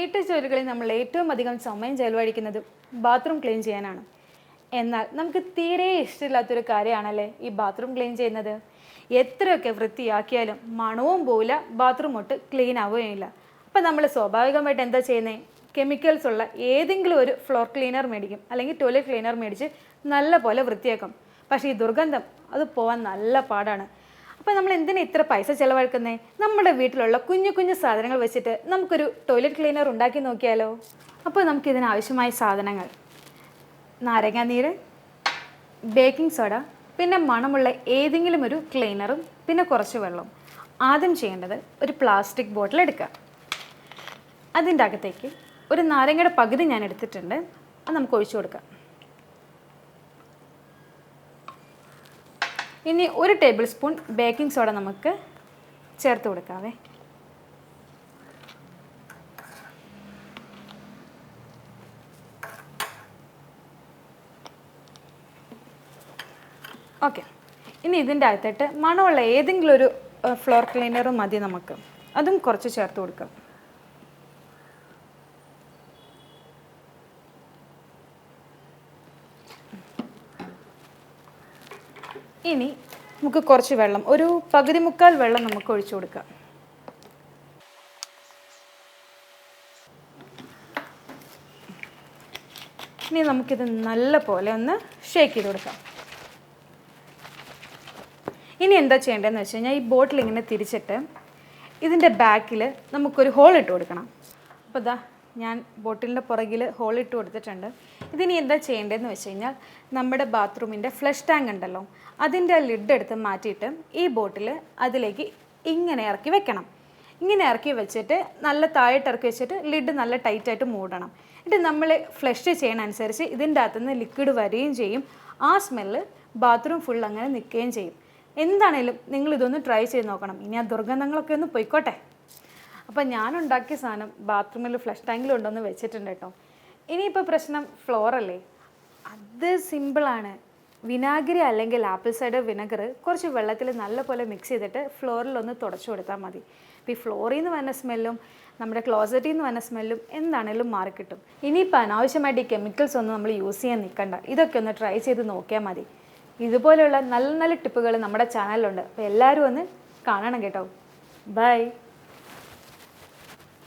വീട്ടുജോലികളിൽ നമ്മൾ ഏറ്റവും അധികം സമയം ചെലവഴിക്കുന്നത് ബാത്റൂം ക്ലീൻ ചെയ്യാനാണ്. എന്നാൽ നമുക്ക് തീരെ ഇഷ്ടമില്ലാത്തൊരു കാര്യമാണല്ലേ ഈ ബാത്റൂം ക്ലീൻ ചെയ്യുന്നത്. എത്രയൊക്കെ വൃത്തിയാക്കിയാലും മണവും പോവില്ല, ബാത്റൂം ഒട്ട് ക്ലീൻ ആവുകയില്ല. അപ്പം നമ്മൾ സ്വാഭാവികമായിട്ട് എന്താ ചെയ്യുന്നത്? കെമിക്കൽസ് ഉള്ള ഏതെങ്കിലും ഒരു ഫ്ലോർ ക്ലീനർ മേടിക്കും, അല്ലെങ്കിൽ ടോയ്ലറ്റ് ക്ലീനർ മേടിച്ച് നല്ല പോലെ വൃത്തിയാക്കും. പക്ഷേ ഈ ദുർഗന്ധം അത് പോകാൻ നല്ല പാടാണ്. അപ്പോൾ നമ്മൾ എന്തിനാ ഇത്ര പൈസ ചിലവഴിക്കുന്നത്? നമ്മുടെ വീട്ടിലുള്ള കുഞ്ഞു കുഞ്ഞു സാധനങ്ങൾ വെച്ചിട്ട് നമുക്കൊരു ടോയ്ലറ്റ് ക്ലീനർ ഉണ്ടാക്കി നോക്കിയാലോ? അപ്പോൾ നമുക്കിതിനാവശ്യമായ സാധനങ്ങൾ: നാരങ്ങാനീര്, ബേക്കിംഗ് സോഡ, പിന്നെ മണമുള്ള ഏതെങ്കിലും ഒരു ക്ലീനറും, പിന്നെ കുറച്ച് വെള്ളം. ആദ്യം ചെയ്യേണ്ടത് ഒരു പ്ലാസ്റ്റിക് ബോട്ടിൽ എടുക്കുക. അതിൻ്റെ അകത്തേക്ക് ഒരു നാരങ്ങയുടെ പകുതി ഞാൻ എടുത്തിട്ടുണ്ട്, അത് നമുക്ക് ഒഴിച്ചു കൊടുക്കാം. ഇനി 1 ടേബിൾ സ്പൂൺ ബേക്കിംഗ് സോഡ നമുക്ക് ചേർത്ത് കൊടുക്കാവേ. ഓക്കെ, ഇനി ഇതിൻ്റെ അകത്തിട്ട് മണമുള്ള ഏതെങ്കിലും ഒരു ഫ്ലോർ ക്ലീനറും മതി നമുക്ക്, അതും കുറച്ച് ചേർത്ത് കൊടുക്കാം. ഇനി നമുക്ക് കുറച്ച് വെള്ളം, ഒരു പകുതി മുക്കാൽ വെള്ളം നമുക്ക് ഒഴിച്ചു കൊടുക്കാം. ഇനി നമുക്കിത് നല്ല പോലെ ഒന്ന് ഷേക്ക് ചെയ്ത് കൊടുക്കാം. ഇനി എന്താ ചെയ്യേണ്ടതെന്ന് വെച്ച് കഴിഞ്ഞാൽ ഈ ബോട്ടിൽ ഇങ്ങനെ തിരിച്ചിട്ട് ഇതിൻ്റെ ബാക്കിൽ നമുക്കൊരു ഹോൾ ഇട്ട് കൊടുക്കണം. അപ്പോൾ ഇതാ ഞാൻ ബോട്ടിലിൻ്റെ പുറകിൽ ഹോൾ ഇട്ട് കൊടുത്തിട്ടുണ്ട്. ഇതിനി എന്താ ചെയ്യേണ്ടതെന്ന് വെച്ച് കഴിഞ്ഞാൽ നമ്മുടെ ബാത്റൂമിൻ്റെ ഫ്ലഷ് ടാങ്ക് ഉണ്ടല്ലോ, അതിൻ്റെ ലിഡ് എടുത്ത് മാറ്റിയിട്ട് ഈ ബോട്ടിൽ അതിലേക്ക് ഇങ്ങനെ ഇറക്കി വെക്കണം. ഇങ്ങനെ ഇറക്കി വെച്ചിട്ട് നല്ല താഴോട്ട് ഇറക്കി വെച്ചിട്ട് ലിഡ് നല്ല ടൈറ്റായിട്ട് മൂടണം. എന്നിട്ട് നമ്മൾ ഫ്ലഷ് ചെയ്യണ അനുസരിച്ച് ഇതിൻ്റെ അകത്തുനിന്ന് ലിക്വിഡ് വരികയും ചെയ്യും. ആ സ്മെല്ല് ബാത്റൂം ഫുൾ അങ്ങനെ നിൽക്കുകയും ചെയ്യും. എന്താണേലും നിങ്ങളിതൊന്ന് ട്രൈ ചെയ്ത് നോക്കണം. ഇനി ആ ദുർഗന്ധങ്ങളൊക്കെ ഒന്ന് പൊയ്ക്കോട്ടെ. അപ്പം ഞാനുണ്ടാക്കിയ സാധനം ബാത്റൂമിൽ ഫ്ലഷ് ടാങ്കിലുണ്ടെന്ന് വെച്ചിട്ടുണ്ട് കേട്ടോ. ഇനിയിപ്പോൾ പ്രശ്നം ഫ്ലോറല്ലേ, അത് സിമ്പിളാണ്. വിനാഗിരി അല്ലെങ്കിൽ ആപ്പിൾ സൈഡർ വിനെഗർ കുറച്ച് വെള്ളത്തിൽ നല്ലപോലെ മിക്സ് ചെയ്തിട്ട് ഫ്ലോറിലൊന്ന് തുടച്ചു കൊടുത്താൽ മതി. അപ്പോൾ ഈ ഫ്ലോറിൽ നിന്ന് വന്ന സ്മെല്ലും നമ്മുടെ ക്ലോസറ്റിൽ നിന്ന് വന്ന സ്മെല്ലും എന്താണേലും മാറിക്കിട്ടും. ഇനിയിപ്പോൾ അനാവശ്യമായിട്ട് ഈ കെമിക്കൽസ് ഒന്നും നമ്മൾ യൂസ് ചെയ്യാൻ നിൽക്കണ്ട. ഇതൊക്കെ ഒന്ന് ട്രൈ ചെയ്ത് നോക്കിയാൽ മതി. ഇതുപോലെയുള്ള നല്ല നല്ല ടിപ്പുകൾ നമ്മുടെ ചാനലിലുണ്ട്. അപ്പോൾ എല്ലാവരും ഒന്ന് കാണണം കേട്ടോ. ബൈ.